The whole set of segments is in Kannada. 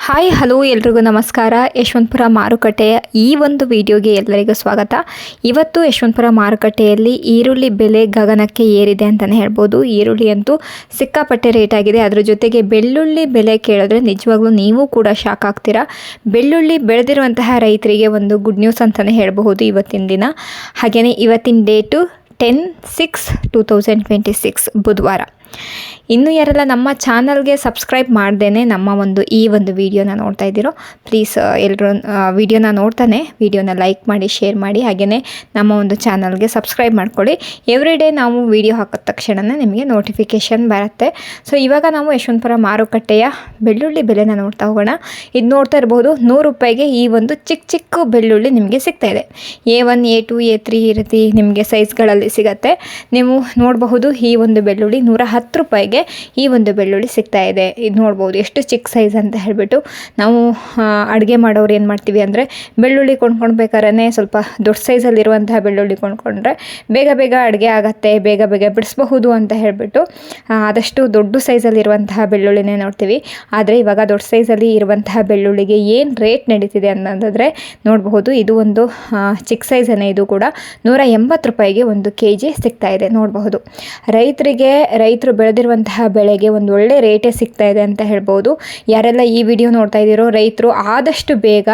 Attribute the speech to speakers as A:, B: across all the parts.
A: ಹಾಯ್ ಹಲೋ ಎಲ್ರಿಗೂ ನಮಸ್ಕಾರ. ಯಶವಂತಪುರ ಮಾರುಕಟ್ಟೆಯ ಈ ಒಂದು ವಿಡಿಯೋಗೆ ಎಲ್ಲರಿಗೂ ಸ್ವಾಗತ. ಇವತ್ತು ಯಶವಂತಪುರ ಮಾರುಕಟ್ಟೆಯಲ್ಲಿ ಈರುಳ್ಳಿ ಬೆಲೆ ಗಗನಕ್ಕೆ ಏರಿದೆ ಅಂತಲೇ ಹೇಳ್ಬೋದು. ಈರುಳ್ಳಿ ಅಂತೂ ಸಿಕ್ಕಾಪಟ್ಟೆ ರೇಟ್ ಆಗಿದೆ. ಅದ್ರ ಜೊತೆಗೆ ಬೆಳ್ಳುಳ್ಳಿ ಬೆಲೆ ಕೇಳಿದ್ರೆ ನಿಜವಾಗ್ಲೂ ನೀವು ಕೂಡ ಶಾಕ್ ಆಗ್ತೀರಾ. ಬೆಳ್ಳುಳ್ಳಿ ಬೆಳೆದಿರುವಂತಹ ರೈತರಿಗೆ ಒಂದು ಗುಡ್ ನ್ಯೂಸ್ ಅಂತಲೇ ಹೇಳಬಹುದು ಇವತ್ತಿನ ದಿನ. ಹಾಗೆಯೇ ಇವತ್ತಿನ ಡೇಟು 10/6/2026 ಬುಧವಾರ. ಇನ್ನೂ ಯಾರೆಲ್ಲ ನಮ್ಮ ಚಾನಲ್ಗೆ ಸಬ್ಸ್ಕ್ರೈಬ್ ಮಾಡ್ದೇ ನಮ್ಮ ಈ ಒಂದು ವಿಡಿಯೋನ ನೋಡ್ತಾ ಇದ್ದೀರೋ ಪ್ಲೀಸ್ ಎಲ್ಲರೂ ವಿಡಿಯೋನ ನೋಡ್ತಾನೆ ವಿಡಿಯೋನ ಲೈಕ್ ಮಾಡಿ, ಶೇರ್ ಮಾಡಿ, ಹಾಗೆಯೇ ನಮ್ಮ ಒಂದು ಚಾನಲ್ಗೆ ಸಬ್ಸ್ಕ್ರೈಬ್ ಮಾಡ್ಕೊಳ್ಳಿ. ಎವ್ರಿಡೇ ನಾವು ವಿಡಿಯೋ ಹಾಕಿದ ತಕ್ಷಣ ನಿಮಗೆ ನೋಟಿಫಿಕೇಷನ್ ಬರುತ್ತೆ. ಸೊ ಇವಾಗ ನಾವು ಯಶವಂತಪುರ ಮಾರುಕಟ್ಟೆಯ ಬೆಳ್ಳುಳ್ಳಿ ಬೆಲೆನ ನೋಡ್ತಾ ಹೋಗೋಣ. ಇದು ನೋಡ್ತಾ ಇರ್ಬೋದು, 100 ರೂಪಾಯಿಗೆ ಈ ಒಂದು ಚಿಕ್ಕ ಬೆಳ್ಳುಳ್ಳಿ ನಿಮಗೆ ಸಿಗ್ತಾ ಇದೆ. A1, A2, A3 ಈ ರೀತಿ ನಿಮಗೆ ಸೈಜ್ಗಳಲ್ಲಿ ಸಿಗುತ್ತೆ. ನೀವು ನೋಡಬಹುದು ಈ ಒಂದು ಬೆಳ್ಳುಳ್ಳಿ 110 ರೂಪಾಯಿಗೆ ಈ ಒಂದು ಬೆಳ್ಳುಳ್ಳಿ ಸಿಗ್ತಾ ಇದೆ. ಇದು ನೋಡ್ಬೋದು ಎಷ್ಟು ಚಿಕ್ಕ ಸೈಜ್ ಅಂತ ಹೇಳಿಬಿಟ್ಟು. ನಾವು ಅಡುಗೆ ಮಾಡೋರು ಏನು ಮಾಡ್ತೀವಿ ಅಂದರೆ ಬೆಳ್ಳುಳ್ಳಿ ಕೊಂಡ್ಕೊಳ್ಬೇಕಾದ್ರೆ ಸ್ವಲ್ಪ ದೊಡ್ಡ ಸೈಜಲ್ಲಿರುವಂತಹ ಬೆಳ್ಳುಳ್ಳಿ ಕೊಂಡ್ಕೊಂಡ್ರೆ ಬೇಗ ಅಡುಗೆ ಆಗುತ್ತೆ, ಬೇಗ ಬಿಡಿಸಬಹುದು ಅಂತ ಹೇಳಿಬಿಟ್ಟು ಆದಷ್ಟು ದೊಡ್ಡ ಸೈಜಲ್ಲಿರುವಂತಹ ಬೆಳ್ಳುಳ್ಳಿನೇ ನೋಡ್ತೀವಿ. ಆದರೆ ಇವಾಗ ದೊಡ್ಡ ಸೈಜಲ್ಲಿ ಇರುವಂತಹ ಬೆಳ್ಳುಳ್ಳಿಗೆ ಏನು ರೇಟ್ ನಡೀತಿದೆ ಅನ್ನೋದಾದರೆ ನೋಡಬಹುದು. ಇದು ಒಂದು ಚಿಕ್ಕ ಸೈಜನೇ. ಇದು ಕೂಡ 180 ರೂಪಾಯಿಗೆ 1 kg ಸಿಗ್ತಾ ಇದೆ. ನೋಡಬಹುದು ರೈತರು ಬೆಳೆದಿರುವಂತಹ ಬೆಳೆಗೆ ಒಂದು ಒಳ್ಳೆ ರೇಟೇ ಸಿಗ್ತಾ ಇದೆ ಅಂತ ಹೇಳ್ಬೋದು. ಯಾರೆಲ್ಲ ಈ ವಿಡಿಯೋ ನೋಡ್ತಾ ಇದ್ದೀರೋ ರೈತರು ಆದಷ್ಟು ಬೇಗ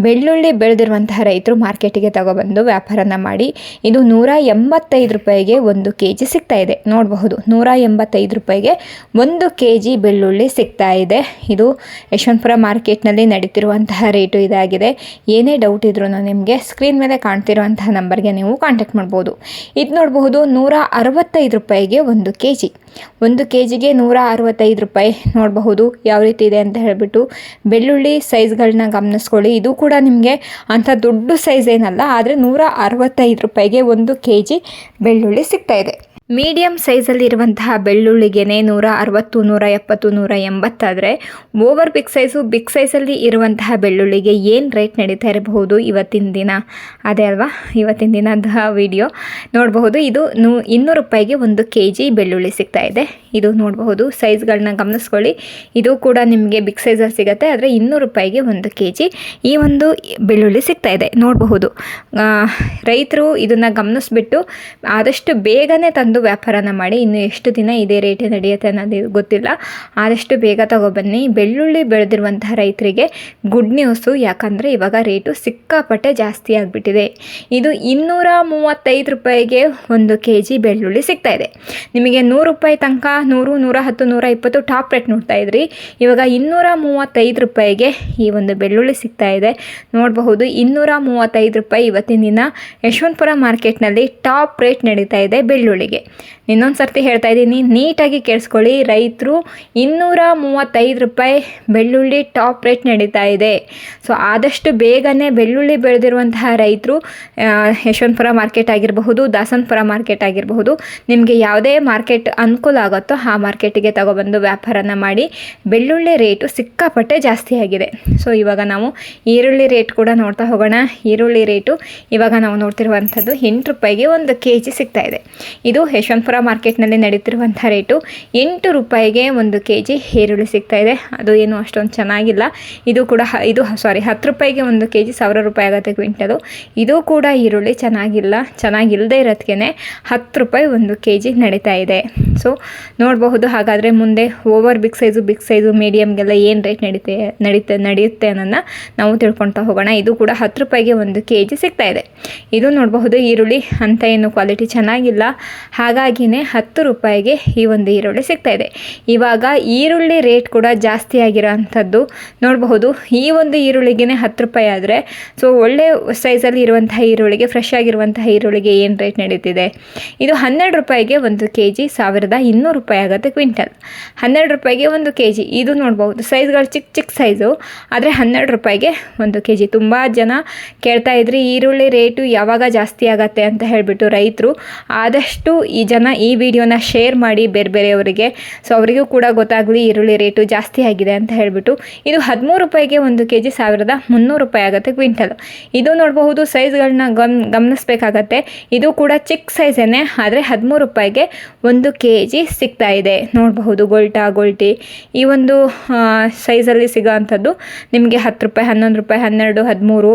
A: ಬೆಳ್ಳುಳ್ಳಿ ಬೆಳೆದಿರುವಂತಹ ರೈತರು ಮಾರ್ಕೆಟಿಗೆ ತಗೊಬಂದು ವ್ಯಾಪಾರನ ಮಾಡಿ. ಇದು 185 ರೂಪಾಯಿಗೆ 1 kg ಸಿಗ್ತಾ ಇದೆ. ನೋಡಬಹುದು 185 ರೂಪಾಯಿಗೆ 1 kg ಬೆಳ್ಳುಳ್ಳಿ ಸಿಗ್ತಾ ಇದೆ. ಇದು ಯಶವಂತಪುರ ಮಾರ್ಕೆಟ್ನಲ್ಲಿ ನಡೀತಿರುವಂತಹ ರೇಟು ಇದಾಗಿದೆ. ಏನೇ ಡೌಟ್ ಇದ್ರೂ ನಿಮಗೆ ಸ್ಕ್ರೀನ್ ಮೇಲೆ ಕಾಣ್ತಿರುವಂತಹ ನಂಬರ್ಗೆ ನೀವು ಕಾಂಟ್ಯಾಕ್ಟ್ ಮಾಡ್ಬೋದು. ಇದು ನೋಡಬಹುದು 165 ರೂಪಾಯಿಗೆ 1 kg. 1 kgಗೆ 165 ರೂಪಾಯಿ. ನೋಡಬಹುದು ಯಾವ ರೀತಿ ಇದೆ ಅಂತ ಹೇಳಿಬಿಟ್ಟು. ಬೆಳ್ಳುಳ್ಳಿ ಸೈಜ್ಗಳನ್ನ ಗಮನಿಸ್ಕೊಳ್ಳಿ. ಇದು ಕೂಡ ನಿಮಗೆ ಅಂಥ ದೊಡ್ಡ ಸೈಜ್ ಏನಲ್ಲ, ಆದರೆ 165 ರೂಪಾಯಿಗೆ 1 kg ಬೆಳ್ಳುಳ್ಳಿ ಸಿಗ್ತಾ ಇದೆ. ಮೀಡಿಯಮ್ ಸೈಜಲ್ಲಿ ಇರುವಂತಹ ಬೆಳ್ಳುಳ್ಳಿಗೆ 160, 170, 180 ಆದರೆ ಓವರ್ ಬಿಗ್ ಸೈಜಲ್ಲಿ ಇರುವಂತಹ ಬೆಳ್ಳುಳ್ಳಿಗೆ ಏನು ರೇಟ್ ನಡೀತಾ ಇರಬಹುದು ಇವತ್ತಿನ ದಿನ, ಅದೇ ಅಲ್ವಾ ಇವತ್ತಿನ ದಿನದ ವಿಡಿಯೋ. ನೋಡಬಹುದು ಇದು 200 ರೂಪಾಯಿಗೆ 1 kg ಬೆಳ್ಳುಳ್ಳಿ ಸಿಗ್ತಾ ಇದೆ. ಇದು ನೋಡಬಹುದು ಸೈಜ್ಗಳನ್ನ ಗಮನಿಸ್ಕೊಳ್ಳಿ. ಇದು ಕೂಡ ನಿಮಗೆ ಬಿಗ್ ಸೈಜಲ್ಲಿ ಸಿಗುತ್ತೆ, ಆದರೆ 200 ರೂಪಾಯಿಗೆ 1 kg ಈ ಒಂದು ಬೆಳ್ಳುಳ್ಳಿ ಸಿಗ್ತಾ ಇದೆ. ನೋಡಬಹುದು ರೈತರು ಇದನ್ನು ಗಮನಿಸ್ಬಿಟ್ಟು ಆದಷ್ಟು ಬೇಗನೆ ತಂದು ವ್ಯಾಪಾರನ ಮಾಡಿ. ಇನ್ನು ಎಷ್ಟು ದಿನ ಇದೇ ರೇಟೇ ನಡೆಯುತ್ತೆ ಅನ್ನೋದು ಗೊತ್ತಿಲ್ಲ. ಆದಷ್ಟು ಬೇಗ ತಗೊಬನ್ನಿ. ಬೆಳ್ಳುಳ್ಳಿ ಬೆಳೆದಿರುವಂತಹ ರೈತರಿಗೆ ಗುಡ್ ನ್ಯೂಸು. ಯಾಕಂದರೆ ಇವಾಗ ರೇಟು ಸಿಕ್ಕಾಪಟ್ಟೆ ಜಾಸ್ತಿ ಆಗಿಬಿಟ್ಟಿದೆ. ಇದು 235 ರೂಪಾಯಿಗೆ 1 kg ಬೆಳ್ಳುಳ್ಳಿ ಸಿಗ್ತಾ ಇದೆ. ನಿಮಗೆ 100 ರೂಪಾಯಿ ತನಕ 100, 110, 120 ಟಾಪ್ ರೇಟ್ ನೋಡ್ತಾ ಇದ್ರಿ. ಇವಾಗ 235 ರೂಪಾಯಿಗೆ ಈ ಒಂದು ಬೆಳ್ಳುಳ್ಳಿ ಸಿಗ್ತಾ ಇದೆ. ನೋಡಬಹುದು 235 ರೂಪಾಯಿ ಇವತ್ತಿನ ದಿನ ಯಶವಂತಪುರ ಮಾರ್ಕೆಟ್ನಲ್ಲಿ ಟಾಪ್ ರೇಟ್ ನಡೀತಾ ಇದೆ ಬೆಳ್ಳುಳ್ಳಿಗೆ. ಇನ್ನೊಂದು ಸರ್ತಿ ಹೇಳ್ತಾ ಇದ್ದೀನಿ, ನೀಟಾಗಿ ಕೇಳಿಸ್ಕೊಳ್ಳಿ. ರೈತರು 235 ರೂಪಾಯಿ ಬೆಳ್ಳುಳ್ಳಿ ಟಾಪ್ ರೇಟ್ ನಡೀತಾ ಇದೆ. ಸೊ ಆದಷ್ಟು ಬೇಗನೆ ಬೆಳ್ಳುಳ್ಳಿ ಬೆಳೆದಿರುವಂತಹ ರೈತರು ಯಶವಂತಪುರ ಮಾರ್ಕೆಟ್ ಆಗಿರಬಹುದು, ದಾಸನಪುರ ಮಾರ್ಕೆಟ್ ಆಗಿರಬಹುದು, ನಿಮಗೆ ಯಾವುದೇ ಮಾರ್ಕೆಟ್ ಅನುಕೂಲ ಆಗುತ್ತೋ ಆ ಮಾರ್ಕೆಟಿಗೆ ತಗೊಬಂದು ವ್ಯಾಪಾರನ ಮಾಡಿ. ಬೆಳ್ಳುಳ್ಳಿ ರೇಟು ಸಿಕ್ಕಾಪಟ್ಟೆ ಜಾಸ್ತಿ ಆಗಿದೆ. ಸೊ ಇವಾಗ ನಾವು ಈರುಳ್ಳಿ ರೇಟ್ ಕೂಡ ನೋಡ್ತಾ ಹೋಗೋಣ. ಈರುಳ್ಳಿ ರೇಟು ಇವಾಗ ನಾವು ನೋಡ್ತಿರುವಂಥದ್ದು 8 ರೂಪಾಯಿಗೆ 1 kg ಸಿಗ್ತಾ ಇದೆ. ಇದು ಯಶವಂತಪುರ ಮಾರ್ಕೆಟ್ನಲ್ಲಿ ನಡೀತಿರುವಂಥ ರೇಟು 8 ರೂಪಾಯಿಗೆ 1 kg ಈರುಳ್ಳಿ ಸಿಗ್ತಾ ಇದೆ. ಅದು ಏನು ಅಷ್ಟೊಂದು ಚೆನ್ನಾಗಿಲ್ಲ. ಇದು ಕೂಡ 10 ರೂಪಾಯಿಗೆ 1 kg 1000 ರೂಪಾಯಿ ಆಗುತ್ತೆ ಕ್ವಿಂಟಲು. ಇದು ಕೂಡ ಈರುಳ್ಳಿ ಚೆನ್ನಾಗಿಲ್ಲದೆ ಇರೋದಕ್ಕೆ 10 ರೂಪಾಯಿ 1 kg ನಡೀತಾ ಇದೆ. ಸೊ ನೋಡಬಹುದು. ಹಾಗಾದರೆ ಮುಂದೆ ಓವರ್ ಬಿಗ್ ಸೈಜು ಮೀಡಿಯಮ್ಗೆಲ್ಲ ಏನು ರೇಟ್ ನಡೆಯುತ್ತೆ ಅನ್ನೋದನ್ನ ನಾವು ತಿಳ್ಕೊಳ್ತಾ ಹೋಗೋಣ. ಇದು ಕೂಡ 10 ರೂಪಾಯಿಗೆ 1 kg ಸಿಗ್ತಾ ಇದೆ. ಇದು ನೋಡಬಹುದು ಈರುಳ್ಳಿ ಅಂತ ಏನು ಕ್ವಾಲಿಟಿ ಚೆನ್ನಾಗಿಲ್ಲ, ಹಾಗಾಗಿನೇ 10 ರೂಪಾಯಿಗೆ ಈ ಒಂದು ಈರುಳ್ಳಿ ಸಿಗ್ತಾ ಇದೆ. ಇವಾಗ ಈರುಳ್ಳಿ ರೇಟ್ ಕೂಡ ಜಾಸ್ತಿ ಆಗಿರೋ ಅಂಥದ್ದು ನೋಡಬಹುದು. ಈ ಒಂದು ಈರುಳ್ಳಿಗೆ 10 ರೂಪಾಯಿ ಆದರೆ ಸೊ ಒಳ್ಳೆ ಸೈಜಲ್ಲಿ ಇರುವಂತಹ ಈರುಳ್ಳಿಗೆ, ಫ್ರೆಶ್ ಆಗಿರುವಂತಹ ಈರುಳ್ಳಿಗೆ ಏನು ರೇಟ್ ನಡೀತಿದೆ? ಇದು 12 ರೂಪಾಯಿಗೆ 1 kg 1200 ರೂಪಾಯಿ ಆಗುತ್ತೆ ಕ್ವಿಂಟಲ್. 12 ರೂಪಾಯಿಗೆ 1 kg. ಇದು ನೋಡ್ಬೋದು ಸೈಜ್ಗಳು ಚಿಕ್ಕ ಸೈಜು, ಆದರೆ 12 ರೂಪಾಯಿಗೆ 1 kg. ತುಂಬ ಜನ ಕೇಳ್ತಾ ಇದ್ರಿ ಈರುಳ್ಳಿ ರೇಟು ಯಾವಾಗ ಜಾಸ್ತಿ ಆಗತ್ತೆ ಅಂತ ಹೇಳಿಬಿಟ್ಟು. ರೈತರು ಆದಷ್ಟು ಈ ವಿಡಿಯೋನ ಶೇರ್ ಮಾಡಿ ಬೇರೆಯವರಿಗೆ, ಸೊ ಅವರಿಗೂ ಕೂಡ ಗೊತ್ತಾಗಲಿ ಈರುಳ್ಳಿ ರೇಟು ಜಾಸ್ತಿ ಆಗಿದೆ ಅಂತ ಹೇಳಿಬಿಟ್ಟು. ಇದು 13 ರೂಪಾಯಿಗೆ 1 kg 1300 ರೂಪಾಯಿ ಆಗುತ್ತೆ ಕ್ವಿಂಟಲ್. ಇದು ನೋಡಬಹುದು, ಸೈಜ್ಗಳನ್ನ ಗಮನಿಸಬೇಕಾಗತ್ತೆ. ಇದು ಕೂಡ ಚಿಕ್ಕ ಸೈಜೇನೆ, ಆದರೆ 13 ರೂಪಾಯಿಗೆ 1 kg ಸಿಗ್ತಾ ಇದೆ. ನೋಡಬಹುದು ಗೋಲ್ಟಿ ಈ ಒಂದು ಸೈಜಲ್ಲಿ ಸಿಗೋ ಅಂಥದ್ದು ನಿಮಗೆ 10 ರೂಪಾಯಿ, 11 ರೂಪಾಯಿ, 12, 13,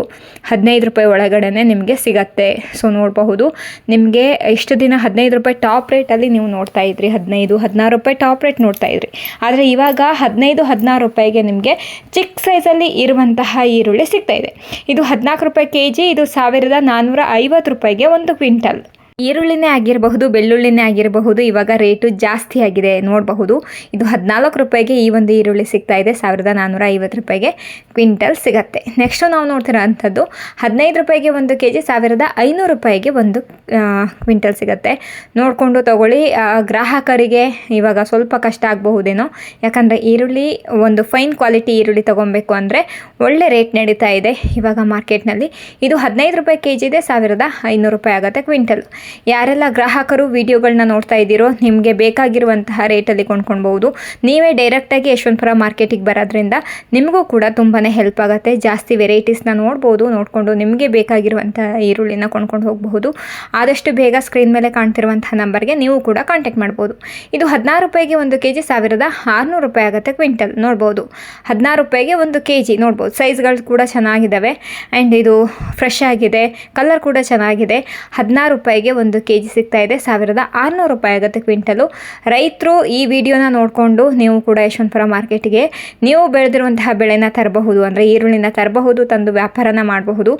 A: 15 ರೂಪಾಯಿ ಒಳಗಡೆ ನಿಮಗೆ ಸಿಗತ್ತೆ. ಸೊ ನೋಡಬಹುದು, ನಿಮಗೆ ಇಷ್ಟು ದಿನ 15 ರೂಪಾಯಿ ಟಾಪ್ ರೇಟಲ್ಲಿ ನೀವು ನೋಡ್ತಾ ಇದ್ರಿ, 15, 16 ರೂಪಾಯಿ ಟಾಪ್ ರೇಟ್ ನೋಡ್ತಾ ಇದ್ರಿ. ಆದರೆ ಇವಾಗ 15, 16 ರೂಪಾಯಿಗೆ ನಿಮಗೆ ಚಿಕ್ಕ ಸೈಜಲ್ಲಿ ಇರುವಂತಹ ಈರುಳ್ಳಿ ಸಿಗ್ತಾ ಇದೆ. ಇದು 14 ರೂಪಾಯಿ kg, ಇದು 1450 ರೂಪಾಯಿಗೆ 1 ಕ್ವಿಂಟಲ್. ಈರುಳ್ಳಿನೇ ಆಗಿರಬಹುದು, ಬೆಳ್ಳುಳ್ಳಿನೇ ಆಗಿರಬಹುದು, ಇವಾಗ ರೇಟು ಜಾಸ್ತಿ ಆಗಿದೆ. ನೋಡಬಹುದು, ಇದು 14 ರೂಪಾಯಿಗೆ ಈ ಒಂದು ಈರುಳ್ಳಿ ಸಿಗ್ತಾ ಇದೆ, 1450 ರೂಪಾಯಿಗೆ ಕ್ವಿಂಟಲ್ ಸಿಗತ್ತೆ. ನೆಕ್ಸ್ಟು ನಾವು ನೋಡ್ತಿರೋ ಅಂಥದ್ದು 15 ರೂಪಾಯಿಗೆ 1 kg 1500 ರೂಪಾಯಿಗೆ 1 ಕ್ವಿಂಟಲ್ ಸಿಗತ್ತೆ. ನೋಡಿಕೊಂಡು ತಗೊಳ್ಳಿ. ಗ್ರಾಹಕರಿಗೆ ಇವಾಗ ಸ್ವಲ್ಪ ಕಷ್ಟ ಆಗಬಹುದೇನೋ, ಯಾಕಂದರೆ ಈರುಳ್ಳಿ ಒಂದು ಫೈನ್ ಕ್ವಾಲಿಟಿ ಈರುಳ್ಳಿ ತೊಗೊಬೇಕು ಅಂದರೆ ಒಳ್ಳೆ ರೇಟ್ ನಡೀತಾ ಇದೆ ಇವಾಗ ಮಾರ್ಕೆಟ್ನಲ್ಲಿ. ಇದು 15 ರೂಪಾಯಿ kg ಇದೆ, 1500 ರೂಪಾಯಿ ಆಗುತ್ತೆ ಕ್ವಿಂಟಲ್. ಯಾರೆಲ್ಲ ಗ್ರಾಹಕರು ವಿಡಿಯೋಗಳನ್ನ ನೋಡ್ತಾ ಇದ್ದೀರೋ, ನಿಮಗೆ ಬೇಕಾಗಿರುವಂತಹ ರೇಟಲ್ಲಿ ಕೊಂಡ್ಕೊಳ್ಬಹುದು. ನೀವೇ ಡೈರೆಕ್ಟಾಗಿ ಯಶವಂತಪುರ ಮಾರ್ಕೆಟಿಗೆ ಬರೋದ್ರಿಂದ ನಿಮಗೂ ಕೂಡ ತುಂಬಾ ಹೆಲ್ಪ್ ಆಗುತ್ತೆ. ಜಾಸ್ತಿ ವೆರೈಟೀಸ್ನ ನೋಡಿಕೊಂಡು ನಿಮಗೆ ಬೇಕಾಗಿರುವಂತಹ ಈರುಳ್ಳಿನ ಕೊಂಡ್ಕೊಂಡು ಹೋಗಬಹುದು. ಆದಷ್ಟು ಬೇಗ ಸ್ಕ್ರೀನ್ ಮೇಲೆ ಕಾಣ್ತಿರುವಂತಹ ನಂಬರ್ಗೆ ನೀವು ಕೂಡ ಕಾಂಟ್ಯಾಕ್ಟ್ ಮಾಡ್ಬೋದು. ಇದು 16 ರೂಪಾಯಿಗೆ 1 kg 1600 ರೂಪಾಯಿ ಆಗುತ್ತೆ ಕ್ವಿಂಟಲ್. ನೋಡ್ಬೋದು, 16 ರೂಪಾಯಿಗೆ 1 kg ನೋಡ್ಬೋದು. ಸೈಜ್ಗಳು ಕೂಡ ಚೆನ್ನಾಗಿದ್ದಾವೆ ಆ್ಯಂಡ್ ಇದು ಫ್ರೆಶ್ ಆಗಿದೆ, ಕಲರ್ ಕೂಡ ಚೆನ್ನಾಗಿದೆ. 16 ರೂಪಾಯಿಗೆ 1 kg ಸಿಗ್ತಾ ಇದೆ, 1600 ರೂಪಾಯಿ ಆಗುತ್ತೆ ಕ್ವಿಂಟಲು. ರೈತರು ಈ ವಿಡಿಯೋನ ನೋಡಿಕೊಂಡು ನೀವು ಕೂಡ ಯಶವಂತಪುರ ಮಾರ್ಕೆಟಿಗೆ ನೀವು ಬೆಳೆದಿರುವಂತಹ ಬೆಳೆನ ತರಬಹುದು, ಅಂದರೆ ಈರುಳ್ಳಿನ ತರಬಹುದು, ತಂದು ವ್ಯಾಪಾರನ ಮಾಡಬಹುದು.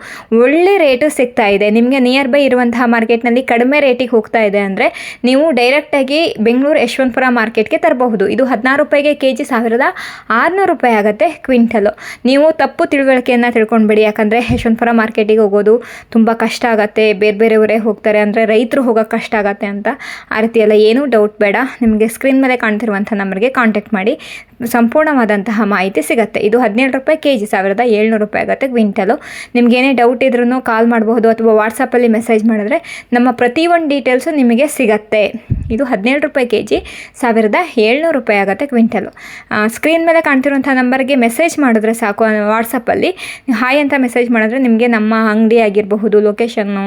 A: ಒಳ್ಳೆ ರೇಟು ಸಿಗ್ತಾ ಇದೆ ನಿಮಗೆ. ನಿಯರ್ ಬೈ ಇರುವಂತಹ ಮಾರ್ಕೆಟ್ನಲ್ಲಿ ಕಡಿಮೆ ರೇಟಿಗೆ ಹೋಗ್ತಾ ಇದೆ ಅಂದರೆ ನೀವು ಡೈರೆಕ್ಟಾಗಿ ಬೆಂಗಳೂರು ಯಶವಂತಪುರ ಮಾರ್ಕೆಟ್ಗೆ ತರಬಹುದು. ಇದು 16 ರೂಪಾಯಿಗೆ kg 1600 ರೂಪಾಯಿ ಆಗುತ್ತೆ ಕ್ವಿಂಟಲು. ನೀವು ತಪ್ಪು ತಿಳುವಳಿಕೆಯನ್ನು ತಿಳ್ಕೊಂಡ್ಬೇಡಿ, ಯಾಕಂದರೆ ಯಶವಂತಪುರ ಮಾರ್ಕೆಟಿಗೆ ಹೋಗೋದು ತುಂಬ ಕಷ್ಟ ಆಗುತ್ತೆ, ಬೇರೆಯವರೇ ಹೋಗ್ತಾರೆ ಅಂದರೆ ರೈತರು ಹೋಗೋಕ್ಕೆ ಕಷ್ಟ ಆಗುತ್ತೆ ಅಂತ. ಆ ರೀತಿ ಎಲ್ಲ ಏನೂ ಡೌಟ್ ಬೇಡ. ನಿಮಗೆ ಸ್ಕ್ರೀನ್ ಮೇಲೆ ಕಾಣ್ತಿರುವಂಥ ನಂಬರ್ಗೆ ಕಾಂಟ್ಯಾಕ್ಟ್ ಮಾಡಿ, ಸಂಪೂರ್ಣವಾದಂತಹ ಮಾಹಿತಿ ಸಿಗುತ್ತೆ. ಇದು 17 ರೂಪಾಯಿ kg 1700 ರೂಪಾಯಿ ಆಗುತ್ತೆ ಕ್ವಿಂಟಲು. ನಿಮಗೇನೇ ಡೌಟ್ ಇದ್ರೂ ಕಾಲ್ ಮಾಡಬಹುದು ಅಥವಾ ವಾಟ್ಸಪ್ಪಲ್ಲಿ ಮೆಸೇಜ್ ಮಾಡಿದ್ರೆ ನಮ್ಮ ಪ್ರತಿಯೊಂದು ಡೀಟೇಲ್ಸು ನಿಮಗೆ ಸಿಗುತ್ತೆ. ಇದು 17 ರೂಪಾಯಿ kg 1700 ರೂಪಾಯಿ ಆಗುತ್ತೆ ಕ್ವಿಂಟಲು. ಸ್ಕ್ರೀನ್ ಮೇಲೆ ಕಾಣ್ತಿರುವಂಥ ನಂಬರ್ಗೆ ಮೆಸೇಜ್ ಮಾಡಿದ್ರೆ ಸಾಕು. ವಾಟ್ಸಪ್ಪಲ್ಲಿ ಹಾಯ್ ಅಂತ ಮೆಸೇಜ್ ಮಾಡಿದ್ರೆ ನಿಮಗೆ ನಮ್ಮ ಅಂಗಡಿ ಆಗಿರಬಹುದು, ಲೊಕೇಶನ್ನು,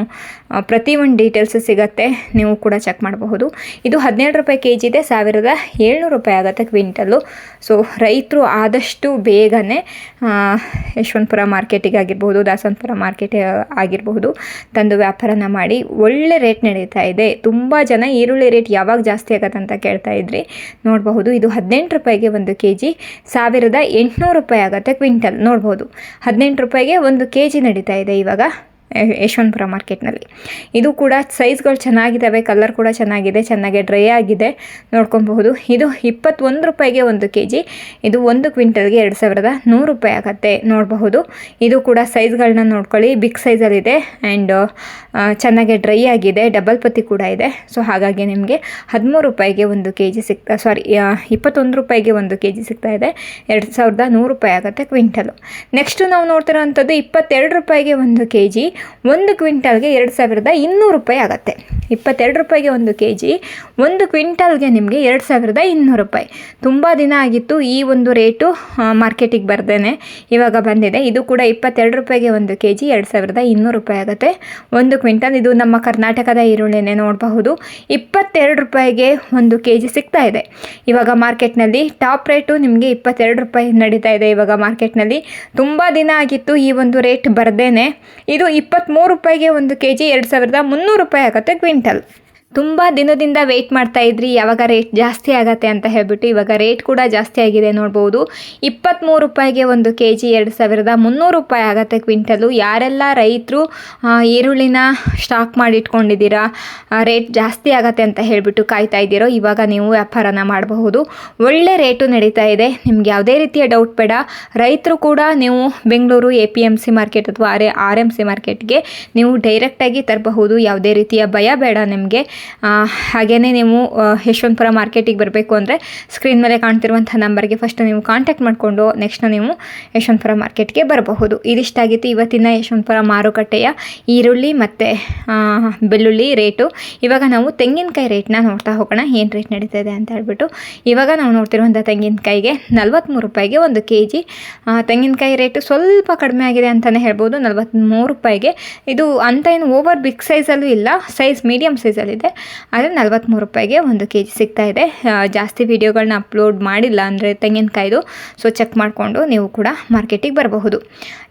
A: ಪ್ರತಿಯೊಂದು ಡೀಟೇಲ್ಸು ಸಿಗುತ್ತೆ. ನೀವು ಕೂಡ ಚೆಕ್ ಮಾಡಬಹುದು. ಇದು 17 ರೂಪಾಯಿ kg ಇದೆ, 1700 ರೂಪಾಯಿ ಆಗುತ್ತೆ ಕ್ವಿಂಟಲು. ಸೊ ರೈತರು ಆದಷ್ಟು ಬೇಗನೆ ಯಶವಂತಪುರ ಮಾರ್ಕೆಟಿಗೆ ಆಗಿರ್ಬೋದು, ದಾಸನಪುರ ಮಾರ್ಕೆಟ್ ಆಗಿರಬಹುದು ತಂದು ವ್ಯಾಪಾರನ ಮಾಡಿ. ಒಳ್ಳೆ ರೇಟ್ ನಡೀತಾ ಇದೆ. ತುಂಬ ಜನ ಈರುಳ್ಳಿ ರೇಟ್ ಯಾವಾಗ ಜಾಸ್ತಿ ಆಗುತ್ತೆ ಅಂತ ಕೇಳ್ತಾ ಇದ್ರಿ. ನೋಡಬಹುದು, ಇದು 18 ರೂಪಾಯಿಗೆ 1 kg 1800 ರೂಪಾಯಿ ಆಗುತ್ತೆ ಕ್ವಿಂಟಲ್. ನೋಡ್ಬೋದು, 18 ರೂಪಾಯಿಗೆ 1 kg ನಡೀತಾ ಇದೆ ಇವಾಗ ಯಶವಂತಪುರ ಮಾರ್ಕೆಟ್ನಲ್ಲಿ. ಇದು ಕೂಡ ಸೈಜ್ಗಳು ಚೆನ್ನಾಗಿದ್ದಾವೆ, ಕಲರ್ ಕೂಡ ಚೆನ್ನಾಗಿದೆ, ಚೆನ್ನಾಗಿ ಡ್ರೈ ಆಗಿದೆ, ನೋಡ್ಕೊಬಹುದು. ಇದು 21 ರೂಪಾಯಿಗೆ 1 kg. ಇದು 1 ಕ್ವಿಂಟಲ್ಗೆ 2100 ರೂಪಾಯಿ ಆಗುತ್ತೆ. ನೋಡಬಹುದು, ಇದು ಕೂಡ ಸೈಜ್ಗಳನ್ನ ನೋಡ್ಕೊಳ್ಳಿ, ಬಿಗ್ ಸೈಜಲ್ಲಿದೆ ಆ್ಯಂಡ್ ಚೆನ್ನಾಗಿ ಡ್ರೈ ಆಗಿದೆ, ಡಬಲ್ ಪತ್ತಿ ಕೂಡ ಇದೆ. ಸೊ ಹಾಗಾಗಿ ನಿಮಗೆ 13 ರೂಪಾಯಿಗೆ 1 kg 21 ರೂಪಾಯಿಗೆ 1 kg ಸಿಗ್ತಾ ಇದೆ, 2100 ರೂಪಾಯಿ ಆಗುತ್ತೆ ಕ್ವಿಂಟಲು. ನೆಕ್ಸ್ಟು ನಾವು ನೋಡ್ತಿರೋ ಅಂಥದ್ದು 22 ರೂಪಾಯಿಗೆ 1 kg 1 ಕ್ವಿಂಟಲ್ಗೆ 2200 ರೂಪಾಯಿ ಆಗುತ್ತೆ. 22 ರೂಪಾಯಿಗೆ 1 kg 1 ಕ್ವಿಂಟಲ್ಗೆ ನಿಮಗೆ 2200 ರೂಪಾಯಿ. ತುಂಬ ದಿನ ಆಗಿತ್ತು ಈ ಒಂದು ರೇಟು ಮಾರ್ಕೆಟಿಗೆ ಬರ್ದೇನೆ, ಇವಾಗ ಬಂದಿದೆ. ಇದು ಕೂಡ 22 ರೂಪಾಯಿಗೆ 1 kg 2200 ರೂಪಾಯಿ ಆಗುತ್ತೆ 1 ಕ್ವಿಂಟಲ್. ಇದು ನಮ್ಮ ಕರ್ನಾಟಕದ ಈರುಳ್ಳಿನೇ. ನೋಡಬಹುದು, 22 ರೂಪಾಯಿಗೆ 1 kg ಸಿಗ್ತಾ ಇದೆ ಇವಾಗ ಮಾರ್ಕೆಟ್ನಲ್ಲಿ. ಟಾಪ್ ರೇಟು ನಿಮಗೆ 22 ರೂಪಾಯಿ ನಡೀತಾ ಇದೆ ಇವಾಗ ಮಾರ್ಕೆಟ್ನಲ್ಲಿ. ತುಂಬ ದಿನ ಆಗಿತ್ತು ಈ ಒಂದು ರೇಟ್ ಬರ್ದೇನೆ. ಇದು 23 ರೂಪಾಯಿಗೆ 1 kg 2300 ರೂಪಾಯಿ ಆಗುತ್ತೆ ಕ್ವಿಂಟಲ್. ತುಂಬ ದಿನದಿಂದ ವೆಯ್ಟ್ ಮಾಡ್ತಾ ಇದ್ರಿ ಯಾವಾಗ ರೇಟ್ ಜಾಸ್ತಿ ಆಗುತ್ತೆ ಅಂತ ಹೇಳ್ಬಿಟ್ಟು. ಇವಾಗ ರೇಟ್ ಕೂಡ ಜಾಸ್ತಿ ಆಗಿದೆ. ನೋಡ್ಬೋದು, 23 ರೂಪಾಯಿಗೆ 1 kg 2300 ರೂಪಾಯಿ ಆಗುತ್ತೆ ಕ್ವಿಂಟಲು. ಯಾರೆಲ್ಲ ರೈತರು ಈರುಳ್ಳಿನ ಸ್ಟಾಕ್ ಮಾಡಿ ಇಟ್ಕೊಂಡಿದ್ದೀರಾ, ರೇಟ್ ಜಾಸ್ತಿ ಆಗುತ್ತೆ ಅಂತ ಹೇಳ್ಬಿಟ್ಟು ಕಾಯ್ತಾ ಇದ್ದೀರೋ, ಇವಾಗ ನೀವು ವ್ಯಾಪಾರನ ಮಾಡಬಹುದು. ಒಳ್ಳೆ ರೇಟು ನಡೀತಾ ಇದೆ. ನಿಮ್ಗೆ ಯಾವುದೇ ರೀತಿಯ ಡೌಟ್ ಬೇಡ. ರೈತರು ಕೂಡ ನೀವು ಬೆಂಗಳೂರು APMC ಮಾರ್ಕೆಟ್ ಅಥವಾ RMC ಮಾರ್ಕೆಟ್ಗೆ ನೀವು ಡೈರೆಕ್ಟಾಗಿ ತರಬಹುದು. ಯಾವುದೇ ರೀತಿಯ ಭಯ ಬೇಡ ನಿಮಗೆ. ಹಾಗೆಯೇ ನೀವು ಯಶವಂತಪುರ ಮಾರ್ಕೆಟಿಗೆ ಬರಬೇಕು ಅಂದರೆ ಸ್ಕ್ರೀನ್ ಮೇಲೆ ಕಾಣ್ತಿರುವಂಥ ನಂಬರ್ಗೆ ಫಸ್ಟ್ ನೀವು ಕಾಂಟ್ಯಾಕ್ಟ್ ಮಾಡಿಕೊಂಡು ನೆಕ್ಸ್ಟ್ ನೀವು ಯಶವಂತಪುರ ಮಾರ್ಕೆಟ್ಗೆ ಬರಬಹುದು. ಇದಿಷ್ಟಾಗಿತ್ತು ಇವತ್ತಿನ ಯಶವಂತಪುರ ಮಾರುಕಟ್ಟೆಯ ಈರುಳ್ಳಿ ಮತ್ತು ಬೆಳ್ಳುಳ್ಳಿ ರೇಟು. ಇವಾಗ ನಾವು ತೆಂಗಿನಕಾಯಿ ರೇಟ್ನ ನೋಡ್ತಾ ಹೋಗೋಣ, ಏನು ರೇಟ್ ನಡೀತಾ ಇದೆ ಅಂತ ಹೇಳ್ಬಿಟ್ಟು. ಇವಾಗ ನಾವು ನೋಡ್ತಿರುವಂಥ ತೆಂಗಿನಕಾಯಿಗೆ 43 ರೂಪಾಯಿಗೆ 1 kg. ತೆಂಗಿನಕಾಯಿ ರೇಟು ಸ್ವಲ್ಪ ಕಡಿಮೆ ಆಗಿದೆ ಅಂತಲೇ ಹೇಳ್ಬೋದು. 43 ರೂಪಾಯಿಗೆ. ಇದು ಅಂತ ಏನು ಓವರ್ ಬಿಗ್ ಸೈಜಲ್ಲೂ ಇಲ್ಲ, ಸೈಜ್ ಮೀಡಿಯಮ್ ಸೈಜಲ್ಲಿದೆ. ಆದರೆ 43 ರೂಪಾಯಿಗೆ 1 kg ಸಿಗ್ತಾ ಇದೆ. ಜಾಸ್ತಿ ವೀಡಿಯೋಗಳನ್ನ ಅಪ್ಲೋಡ್ ಮಾಡಿಲ್ಲ ಅಂದರೆ ತೆಂಗಿನಕಾಯ್ದು, ಸೊ ಚೆಕ್ ಮಾಡಿಕೊಂಡು ನೀವು ಕೂಡ ಮಾರ್ಕೆಟಿಗೆ ಬರಬಹುದು.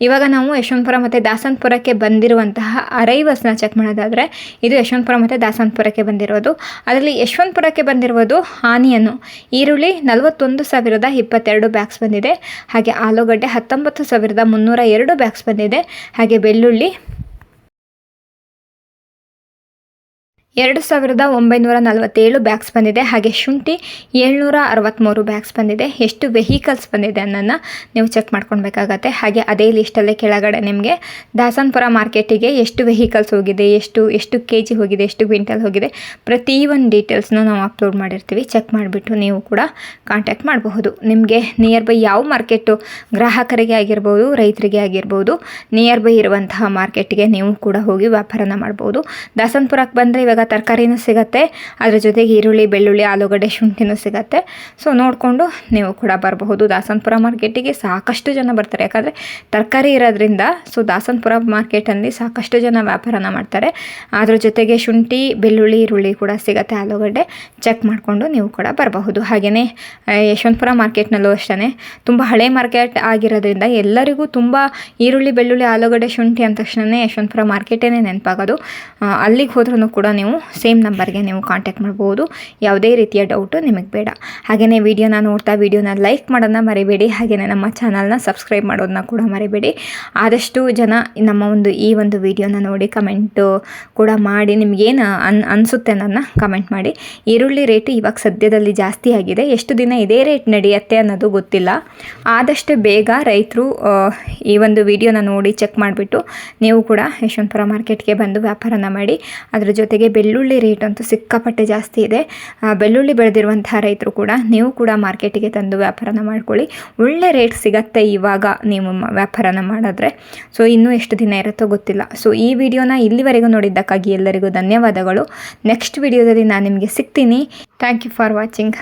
A: ಇವಾಗ ನಾವು ಯಶವಂತಪುರ ಮತ್ತು ದಾಸನಪುರಕ್ಕೆ ಬಂದಿರುವಂತಹ ಅರೈವಲ್ಸ್ನ ಚೆಕ್ ಮಾಡೋದಾದರೆ ಇದು ಯಶವಂತಪುರ ಮತ್ತು ದಾಸನಪುರಕ್ಕೆ ಬಂದಿರೋದು. ಅದರಲ್ಲಿ ಯಶವಂತಪುರಕ್ಕೆ ಬಂದಿರುವುದು ಆನಿಯನ್ನು ಈರುಳ್ಳಿ 41,022 ಬ್ಯಾಗ್ಸ್ ಬಂದಿದೆ. ಹಾಗೆ ಆಲೂಗಡ್ಡೆ 19,302 ಬ್ಯಾಗ್ಸ್ ಬಂದಿದೆ. ಹಾಗೆ ಬೆಳ್ಳುಳ್ಳಿ 2,947 ಬ್ಯಾಗ್ಸ್ ಬಂದಿದೆ. ಹಾಗೆ ಶುಂಠಿ 763 ಬ್ಯಾಗ್ಸ್ ಬಂದಿದೆ. ಎಷ್ಟು ವೆಹಿಕಲ್ಸ್ ಬಂದಿದೆ ಅನ್ನೋದನ್ನ ನೀವು ಚೆಕ್ ಮಾಡ್ಕೊಳ್ಬೇಕಾಗತ್ತೆ. ಹಾಗೆ ಅದೇ ಲಿಸ್ಟಲ್ಲೇ ಕೆಳಗಡೆ ನಿಮಗೆ ದಾಸನಪುರ ಮಾರ್ಕೆಟಿಗೆ ಎಷ್ಟು ವೆಹಿಕಲ್ಸ್ ಹೋಗಿದೆ, ಎಷ್ಟು kg ಹೋಗಿದೆ, ಎಷ್ಟು ಕ್ವಿಂಟಲ್ ಹೋಗಿದೆ, ಪ್ರತಿಯೊಂದು ಡೀಟೇಲ್ಸ್ನ ನಾವು ಅಪ್ಲೋಡ್ ಮಾಡಿರ್ತೀವಿ. ಚೆಕ್ ಮಾಡಿಬಿಟ್ಟು ನೀವು ಕೂಡ ಕಾಂಟ್ಯಾಕ್ಟ್ ಮಾಡಬಹುದು. ನಿಮಗೆ ನಿಯರ್ ಬೈ ಯಾವ ಮಾರ್ಕೆಟು, ಗ್ರಾಹಕರಿಗೆ ಆಗಿರ್ಬೋದು, ರೈತರಿಗೆ ಆಗಿರ್ಬೋದು, ನಿಯರ್ ಬೈ ಇರುವಂತಹ ಮಾರ್ಕೆಟ್ಗೆ ನೀವು ಕೂಡ ಹೋಗಿ ವ್ಯಾಪಾರನ ಮಾಡ್ಬೋದು. ದಾಸನಪುರಕ್ಕೆ ಬಂದರೆ ಇವಾಗ ತರಕಾರಿನೂ ಸಿಗುತ್ತೆ, ಅದರ ಜೊತೆಗೆ ಈರುಳ್ಳಿ, ಬೆಳ್ಳುಳ್ಳಿ, ಆಲೂಗಡ್ಡೆ, ಶುಂಠಿನೂ ಸಿಗುತ್ತೆ. ಸೊ ನೋಡಿಕೊಂಡು ನೀವು ಕೂಡ ಬರಬಹುದು. ದಾಸನಪುರ ಮಾರ್ಕೆಟಿಗೆ ಸಾಕಷ್ಟು ಜನ ಬರ್ತಾರೆ, ಯಾಕಂದರೆ ತರಕಾರಿ ಇರೋದ್ರಿಂದ. ಸೊ ದಾಸನಪುರ ಮಾರ್ಕೆಟಲ್ಲಿ ಸಾಕಷ್ಟು ಜನ ವ್ಯಾಪಾರನ ಮಾಡ್ತಾರೆ. ಅದ್ರ ಜೊತೆಗೆ ಶುಂಠಿ, ಬೆಳ್ಳುಳ್ಳಿ, ಈರುಳ್ಳಿ ಕೂಡ ಸಿಗುತ್ತೆ, ಆಲೂಗಡ್ಡೆ. ಚೆಕ್ ಮಾಡಿಕೊಂಡು ನೀವು ಕೂಡ ಬರಬಹುದು. ಹಾಗೆಯೇ ಯಶವಂತಪುರ ಮಾರ್ಕೆಟ್ನಲ್ಲೂ ಅಷ್ಟೇ ತುಂಬ ಹಳೆ ಮಾರ್ಕೆಟ್ ಆಗಿರೋದ್ರಿಂದ ಎಲ್ಲರಿಗೂ ತುಂಬ ಈರುಳ್ಳಿ, ಬೆಳ್ಳುಳ್ಳಿ, ಆಲೂಗಡ್ಡೆ, ಶುಂಠಿ ಅಂದ ತಕ್ಷಣ ಯಶವಂತಪುರ ಮಾರ್ಕೆಟೇ ನೆನಪಾಗೋದು. ಅಲ್ಲಿಗೆ ಹೋದ್ರೂ ಕೂಡ ನೀವು ಸೇಮ್ ನಂಬರ್ಗೆ ನೀವು ಕಾಂಟ್ಯಾಕ್ಟ್ ಮಾಡ್ಬೋದು. ಯಾವುದೇ ರೀತಿಯ ಡೌಟು ನಿಮಗೆ ಬೇಡ. ಹಾಗೆಯೇ ವಿಡಿಯೋನ ನೋಡ್ತಾ ವಿಡಿಯೋನ ಲೈಕ್ ಮಾಡೋದನ್ನ ಮರಿಬೇಡಿ. ಹಾಗೆಯೇ ನಮ್ಮ ಚಾನಲ್ನ ಸಬ್ಸ್ಕ್ರೈಬ್ ಮಾಡೋದನ್ನ ಕೂಡ ಮರಿಬೇಡಿ. ಆದಷ್ಟು ಜನ ನಮ್ಮ ಈ ಒಂದು ವಿಡಿಯೋನ ನೋಡಿ ಕಮೆಂಟು ಕೂಡ ಮಾಡಿ, ನಿಮಗೇನು ಅನಿಸುತ್ತೆ ಅನ್ನೋದನ್ನ ಕಮೆಂಟ್ ಮಾಡಿ. ಈರುಳ್ಳಿ ರೇಟು ಇವಾಗ ಸದ್ಯದಲ್ಲಿ ಜಾಸ್ತಿ ಆಗಿದೆ. ಎಷ್ಟು ದಿನ ಇದೇ ರೇಟ್ ನಡೆಯುತ್ತೆ ಅನ್ನೋದು ಗೊತ್ತಿಲ್ಲ. ಆದಷ್ಟು ಬೇಗ ರೈತರು ಈ ಒಂದು ವಿಡಿಯೋನ ನೋಡಿ ಚೆಕ್ ಮಾಡಿಬಿಟ್ಟು ನೀವು ಕೂಡ ಯಶವಂತಪುರ ಮಾರ್ಕೆಟ್ಗೆ ಬಂದು ವ್ಯಾಪಾರನ ಮಾಡಿ. ಅದರ ಜೊತೆಗೆ ಬೆಳ್ಳುಳ್ಳಿ ರೇಟ್ ಅಂತೂ ಸಿಕ್ಕಾಪಟ್ಟೆ ಜಾಸ್ತಿ ಇದೆ. ಬೆಳ್ಳುಳ್ಳಿ ಬೆಳೆದಿರುವಂತಹ ರೈತರು ಕೂಡ ನೀವು ಕೂಡ ಮಾರ್ಕೆಟಿಗೆ ತಂದು ವ್ಯಾಪಾರನ ಮಾಡ್ಕೊಳ್ಳಿ. ಒಳ್ಳೆ ರೇಟ್ ಸಿಗತ್ತೆ ಇವಾಗ ನೀವು ವ್ಯಾಪಾರನ ಮಾಡಿದ್ರೆ. ಸೊ ಇನ್ನೂ ಎಷ್ಟು ದಿನ ಇರುತ್ತೋ ಗೊತ್ತಿಲ್ಲ. ಸೊ ಈ ವಿಡಿಯೋನ ಇಲ್ಲಿವರೆಗೂ ನೋಡಿದ್ದಕ್ಕಾಗಿ ಎಲ್ಲರಿಗೂ ಧನ್ಯವಾದಗಳು. ನೆಕ್ಸ್ಟ್ ವಿಡಿಯೋದಲ್ಲಿ ನಾನು ನಿಮಗೆ ಸಿಗ್ತೀನಿ. Thank you for watching.